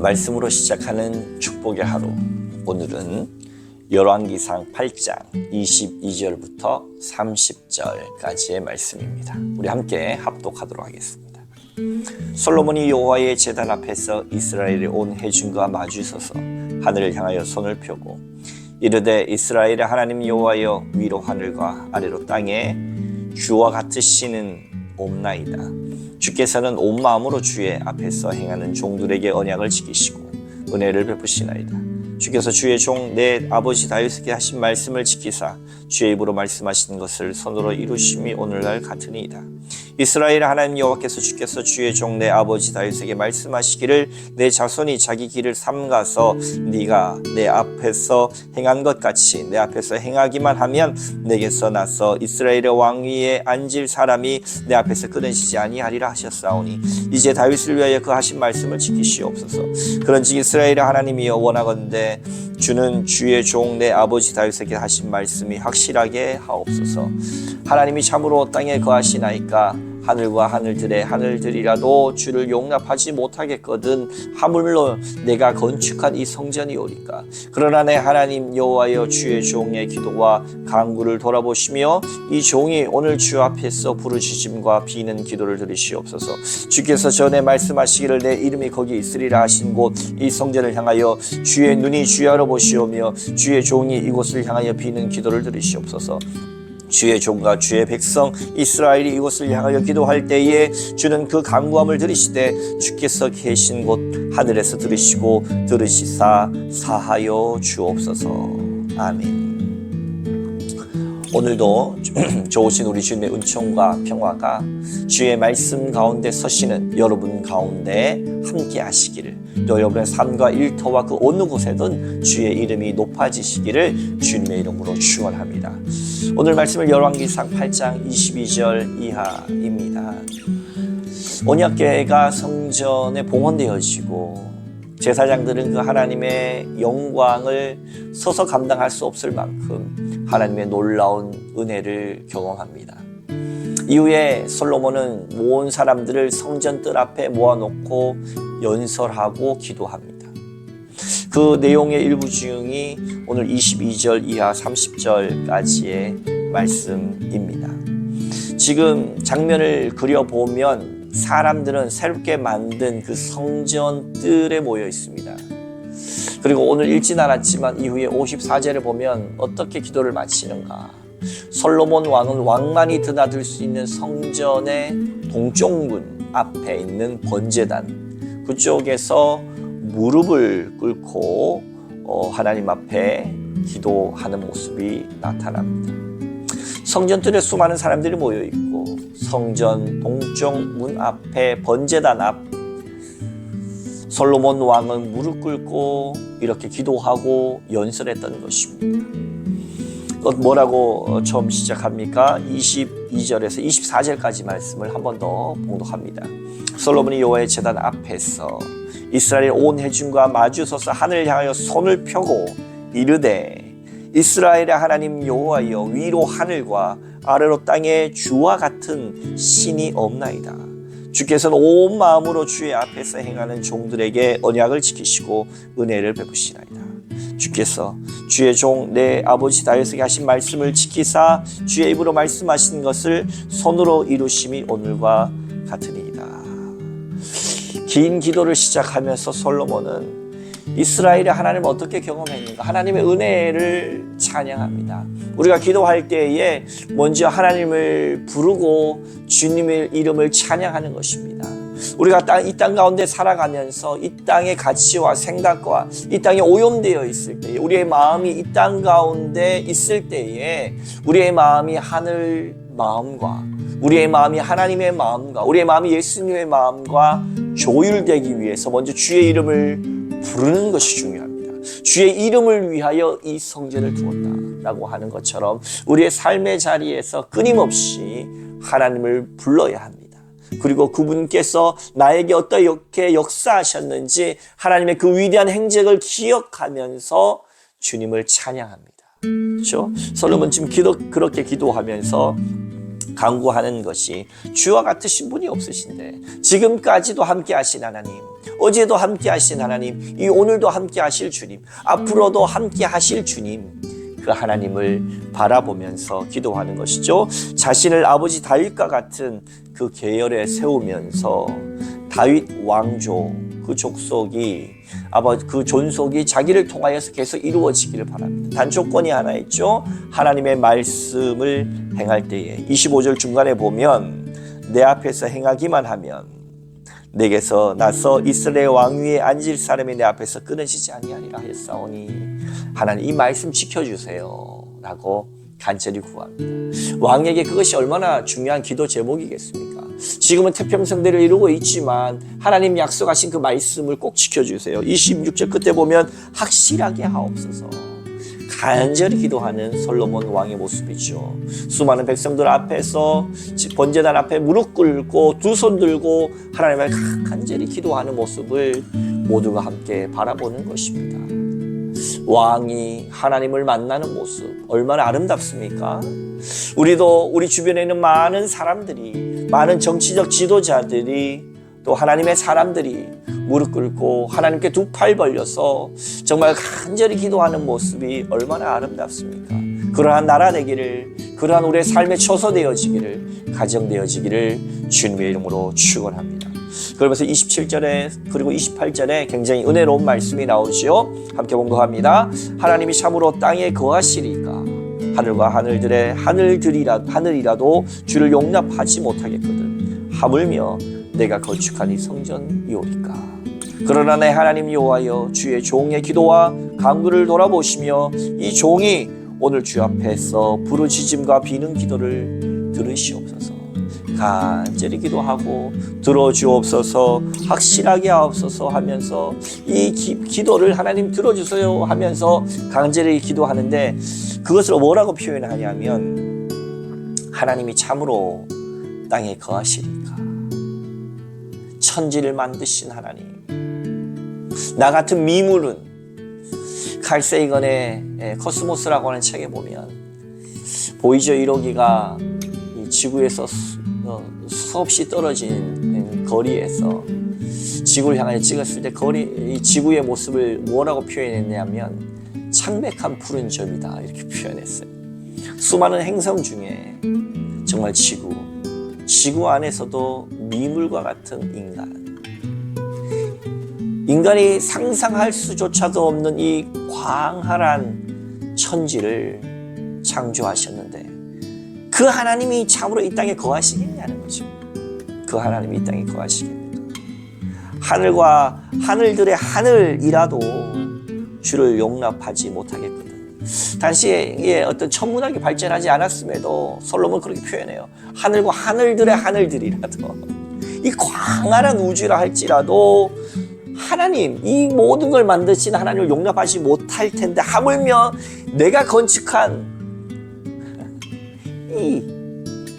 말씀으로 시작하는 축복의 하루. 오늘은 열왕기상 8장 22절부터 30절까지의 말씀입니다. 우리 함께 합독하도록 하겠습니다. 솔로몬이 여호와의 제단 앞에서 이스라엘의 온 회중과 마주서서 하늘을 향하여 손을 펴고 이르되 이스라엘의 하나님 여호와여, 위로 하늘과 아래로 땅에 주와 같으시는 없나이다. 주께서는 온 마음으로 주의 앞에서 행하는 종들에게 언약을 지키시고 은혜를 베푸시나이다. 주께서 주의 종 내 아버지 다윗에게 하신 말씀을 지키사 주의 입으로 말씀하신 것을 손으로 이루심이 오늘날 같으니이다. 이스라엘 하나님 여호와께서 주께서 주의 종 내 아버지 다윗에게 말씀하시기를 내 자손이 자기 길을 삼가서 네가 내 앞에서 행한 것 같이 내 앞에서 행하기만 하면 내게서 나서 이스라엘의 왕 위에 앉을 사람이 내 앞에서 끊어지지 아니하리라 하셨사오니 이제 다윗을 위하여 그 하신 말씀을 지키시옵소서. 그런즉 이스라엘의 하나님이여, 원하건대 주는 주의 종 내 아버지 다윗에게 하신 말씀이 확실하게 하옵소서. 하나님이 참으로 땅에 거하시나이까 하늘과 하늘들이라도 주를 용납하지 못하겠거든 하물며 내가 건축한 이 성전이 오리까. 그러나 내 하나님 여호와여, 주의 종의 기도와 간구를 돌아보시며 이 종이 오늘 주 앞에서 부르짖음과 비는 기도를 들으시옵소서. 주께서 전에 말씀하시기를 내 이름이 거기 있으리라 하신 곳 이 성전을 향하여 주의 눈이 주야로 보시오며 주의 종이 이곳을 향하여 비는 기도를 들으시옵소서. 주의 종과 주의 백성 이스라엘이 이곳을 향하여 기도할 때에 주는 그 간구함을 들으시되 주께서 계신 곳 하늘에서 들으시고 들으시사 사하여 주옵소서. 아멘. 오늘도 좋으신 우리 주님의 은총과 평화가 주의 말씀 가운데 서시는 여러분 가운데 함께 하시기를, 또 여러분의 삶과 일터와 그 어느 곳에든 주의 이름이 높아지시기를 주님의 이름으로 축원합니다. 오늘 말씀은 열왕기상 8장 22절 이하입니다. 언약궤가 성전에 봉헌되어지고 제사장들은 그 하나님의 영광을 서서 감당할 수 없을 만큼 하나님의 놀라운 은혜를 경험합니다. 이후에 솔로몬은 모은 사람들을 성전 뜰 앞에 모아놓고 연설하고 기도합니다. 그 내용의 일부 중이 오늘 22절 이하 30절까지의 말씀입니다. 지금 장면을 그려보면 사람들은 새롭게 만든 그 성전 뜰에 모여 있습니다. 그리고 오늘 읽진 않았지만 이후에 54절을 보면 어떻게 기도를 마치는가. 솔로몬 왕은 왕만이 드나들 수 있는 성전의 동쪽문 앞에 있는 번제단 그쪽에서 무릎을 꿇고 하나님 앞에 기도하는 모습이 나타납니다. 성전뜰에 수많은 사람들이 모여있고 성전 동쪽문 앞에 번제단 앞 솔로몬 왕은 무릎 꿇고 이렇게 기도하고 연설했던 것입니다. 뭐라고 처음 시작합니까? 22절에서 24절까지 말씀을 한 번 더 봉독합니다. 솔로몬이 여호와의 제단 앞에서 이스라엘 온 회중과 마주서서 하늘을 향하여 손을 펴고 이르되 이스라엘의 하나님 여호와여, 위로 하늘과 아래로 땅에 주와 같은 신이 없나이다. 주께서는 온 마음으로 주의 앞에서 행하는 종들에게 언약을 지키시고 은혜를 베푸시나이다. 주께서 주의 종 내 아버지 다윗에게 하신 말씀을 지키사 주의 입으로 말씀하신 것을 손으로 이루심이 오늘과 같으니이다. 긴 기도를 시작하면서 솔로몬은 이스라엘의 하나님을 어떻게 경험했는가, 하나님의 은혜를 찬양합니다. 우리가 기도할 때에 먼저 하나님을 부르고 주님의 이름을 찬양하는 것입니다. 우리가 이 땅 가운데 살아가면서 이 땅의 가치와 생각과 이 땅에 오염되어 있을 때에, 우리의 마음이 이 땅 가운데 있을 때에 우리의 마음이 하늘 마음과 우리의 마음이 하나님의 마음과 우리의 마음이 예수님의 마음과 조율되기 위해서 먼저 주의 이름을 부르는 것이 중요합니다. 주의 이름을 위하여 이 성전을 두었다라고 하는 것처럼 우리의 삶의 자리에서 끊임없이 하나님을 불러야 합니다. 그리고 그분께서 나에게 어떻게 역사하셨는지 하나님의 그 위대한 행적을 기억하면서 주님을 찬양합니다. 그렇죠? 솔로몬 지금 그렇게 기도하면서 간구하는 것이 주와 같으신 분이 없으신데 지금까지도 함께 하신 하나님, 어제도 함께 하신 하나님, 이 오늘도 함께 하실 주님, 앞으로도 함께 하실 주님, 그 하나님을 바라보면서 기도하는 것이죠. 자신을 아버지 다윗과 같은 그 계열에 세우면서 다윗 왕조 그 족속이 그 존속이 자기를 통하여서 계속 이루어지기를 바랍니다. 단 조건이 하나 있죠. 하나님의 말씀을 행할 때에 25절 중간에 보면 내 앞에서 행하기만 하면 내게서 나서 이스라엘 왕위에 앉을 사람이 내 앞에서 끊어지지 아니하리라 하였사오니 하나님 이 말씀 지켜주세요 라고 간절히 구합니다. 왕에게 그것이 얼마나 중요한 기도 제목이겠습니까? 지금은 태평성대를 이루고 있지만 하나님 약속하신 그 말씀을 꼭 지켜주세요. 26절 끝에 보면 확실하게 하옵소서 간절히 기도하는 솔로몬 왕의 모습이죠. 수많은 백성들 앞에서 번제단 앞에 무릎 꿇고 두 손 들고 하나님을 간절히 기도하는 모습을 모두가 함께 바라보는 것입니다. 왕이 하나님을 만나는 모습 얼마나 아름답습니까? 우리도 우리 주변에 있는 많은 사람들이, 많은 정치적 지도자들이, 또 하나님의 사람들이 무릎 꿇고 하나님께 두 팔 벌려서 정말 간절히 기도하는 모습이 얼마나 아름답습니까? 그러한 나라 되기를, 그러한 우리의 삶에 처소되어지기를, 가정되어지기를 주님의 이름으로 축원합니다. 그러면서 27절에 그리고 28절에 굉장히 은혜로운 말씀이 나오지요. 함께 봉독합니다. 하나님이 참으로 땅에 거하시리까 하늘과 하늘이라도 주를 용납하지 못하겠거든 하물며 내가 건축한 이 성전이오리까. 그러나 내 하나님 여호와여 주의 종의 기도와 간구를 돌아보시며 이 종이 오늘 주 앞에서 부르짖음과 비는 기도를 들으시옵소서. 간절히 기도하고 들어주옵소서, 확실하게 하옵소서 하면서 이 기도를 하나님 들어주세요 하면서 간절히 기도하는데 그것을 뭐라고 표현하냐면 하나님이 참으로 땅에 거하시리까. 천지를 만드신 하나님, 나 같은 미물은 칼 세이건의 코스모스라고 하는 책에 보면 보이저 1호기가 이 지구에서 수없이 떨어진 거리에서 지구를 향해 찍었을 때 이 지구의 모습을 뭐라고 표현했냐면 창백한 푸른 점이다 이렇게 표현했어요. 수많은 행성 중에 정말 지구 안에서도 미물과 같은 인간이 상상할 수조차도 없는 이 광활한 천지를 창조하셨는데 그 하나님이 참으로 이 땅에 거하시겠냐는 거죠. 그 하나님이 이 땅에 거하시겠느냐. 하늘과 하늘들의 하늘이라도 주를 용납하지 못하겠거든. 당시에 어떤 천문학이 발전하지 않았음에도 솔로몬은 그렇게 표현해요. 하늘과 하늘들의 하늘들이라도 이 광활한 우주라 할지라도 하나님, 이 모든 걸 만드신 하나님을 용납하지 못할 텐데 하물며 내가 건축한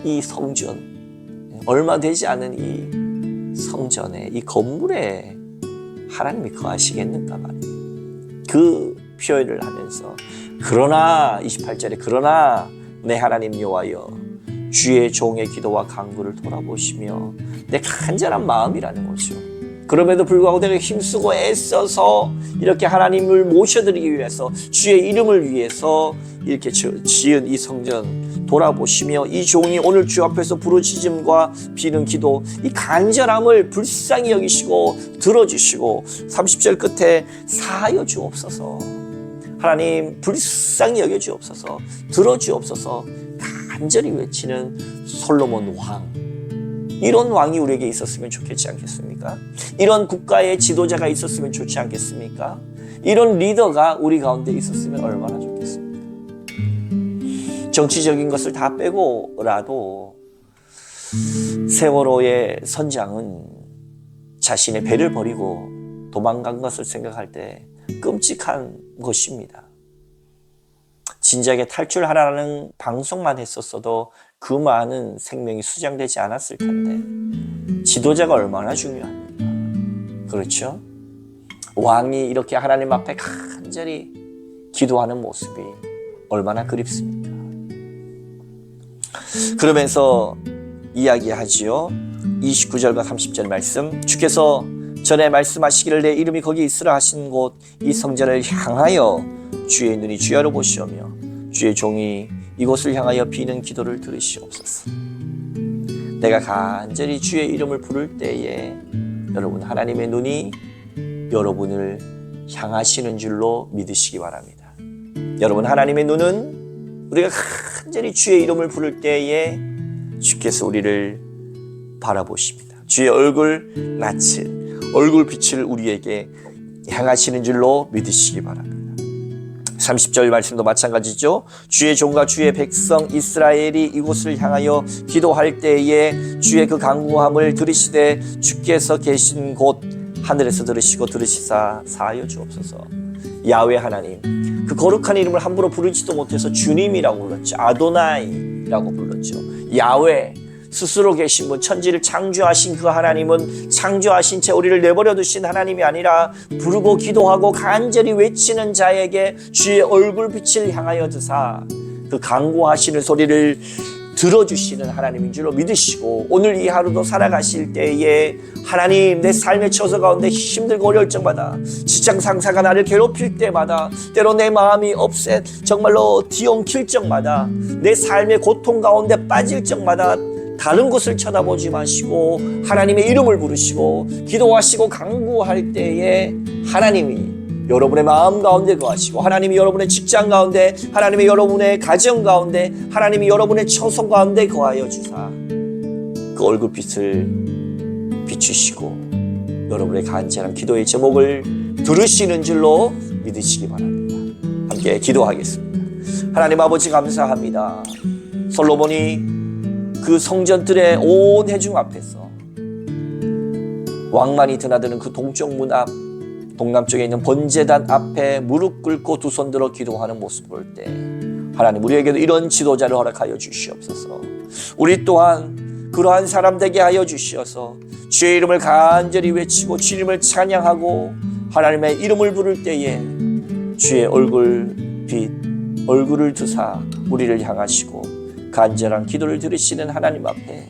이 성전, 얼마 되지 않은 이 성전에, 이 건물에 하나님이 거하시겠는가 말이에요. 그 표현을 하면서 그러나 28절에 그러나 내 하나님 여호와여 주의 종의 기도와 간구를 돌아보시며 내 간절한 마음이라는 거죠. 그럼에도 불구하고 내가 힘쓰고 애써서 이렇게 하나님을 모셔드리기 위해서 주의 이름을 위해서 이렇게 지은 이 성전 돌아보시며 이 종이 오늘 주 앞에서 부르짖음과 비는 기도 이 간절함을 불쌍히 여기시고 들어주시고 30절 끝에 사하여 주옵소서. 하나님 불쌍히 여겨주옵소서, 들어주옵소서 간절히 외치는 솔로몬 왕. 이런 왕이 우리에게 있었으면 좋겠지 않겠습니까? 이런 국가의 지도자가 있었으면 좋지 않겠습니까? 이런 리더가 우리 가운데 있었으면 얼마나 좋겠습니까? 정치적인 것을 다 빼고라도 세월호의 선장은 자신의 배를 버리고 도망간 것을 생각할 때 끔찍한 것입니다. 진작에 탈출하라는 방송만 했었어도 그 많은 생명이 수장되지 않았을 텐데 지도자가 얼마나 중요합니까? 그렇죠? 왕이 이렇게 하나님 앞에 간절히 기도하는 모습이 얼마나 그립습니까? 그러면서 이야기하지요. 29절과 30절 말씀, 주께서 전에 말씀하시기를 내 이름이 거기 있으라 하신 곳 이 성전을 향하여 주의 눈이 주야로 보시오며 주의 종이 이곳을 향하여 비는 기도를 들으시옵소서. 내가 간절히 주의 이름을 부를 때에 여러분, 하나님의 눈이 여러분을 향하시는 줄로 믿으시기 바랍니다. 여러분, 하나님의 눈은 우리가 간절히 주의 이름을 부를 때에 주께서 우리를 바라보십니다. 주의 얼굴 낯을, 얼굴 빛을 우리에게 향하시는 줄로 믿으시기 바랍니다. 30절 말씀도 마찬가지죠. 주의 종과 주의 백성 이스라엘이 이곳을 향하여 기도할 때에 주의 그 간구함을 들으시되 주께서 계신 곳 하늘에서 들으시고 들으시사 사하여 주옵소서. 야훼 하나님, 그 거룩한 이름을 함부로 부르지도 못해서 주님이라고 불렀죠. 아도나이라고 불렀죠. 야훼, 스스로 계신 분, 천지를 창조하신 그 하나님은 창조하신 채 우리를 내버려 두신 하나님이 아니라 부르고 기도하고 간절히 외치는 자에게 주의 얼굴빛을 향하여 드사 그 간구하시는 소리를 들어주시는 하나님인 줄로 믿으시고, 오늘 이 하루도 살아가실 때에 하나님, 내 삶의 처소 가운데 힘들고 어려울 적마다, 직장 상사가 나를 괴롭힐 때마다, 때로 내 마음이 정말로 뒤엉킬 적마다, 내 삶의 고통 가운데 빠질 적마다 다른 곳을 쳐다보지 마시고 하나님의 이름을 부르시고 기도하시고 간구할 때에 하나님이 여러분의 마음 가운데 거하시고, 하나님이 여러분의 직장 가운데, 하나님이 여러분의 가정 가운데, 하나님이 여러분의 처소 가운데 거하여 주사 그 얼굴빛을 비추시고 여러분의 간절한 기도의 제목을 들으시는 줄로 믿으시기 바랍니다. 함께 기도하겠습니다. 하나님 아버지, 감사합니다. 솔로몬이 그 성전들의 온 회중 앞에서 왕만이 드나드는 그 동쪽 문 앞, 동남쪽에 있는 번제단 앞에 무릎 꿇고 두 손 들어 기도하는 모습을 볼 때 하나님, 우리에게도 이런 지도자를 허락하여 주시옵소서. 우리 또한 그러한 사람 되게 하여 주시어서 주의 이름을 간절히 외치고 주의 이름을 찬양하고 하나님의 이름을 부를 때에 주의 얼굴을 드사 우리를 향하시고 간절한 기도를 들으시는 하나님 앞에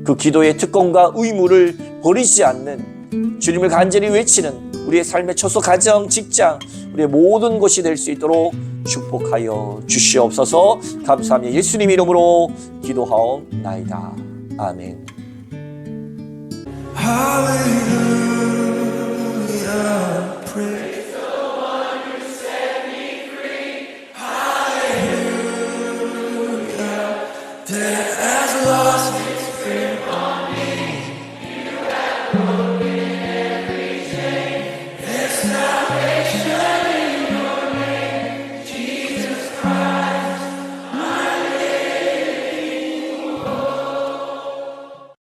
그 기도의 특권과 의무를 버리지 않는, 주님을 간절히 외치는 우리의 삶의 처소, 가정, 직장, 우리의 모든 것이 될 수 있도록 축복하여 주시옵소서. 감사합니다. 예수님 이름으로 기도하옵나이다. 아멘. Hallelujah, praise the one who set me free. Hallelujah, death has lost me.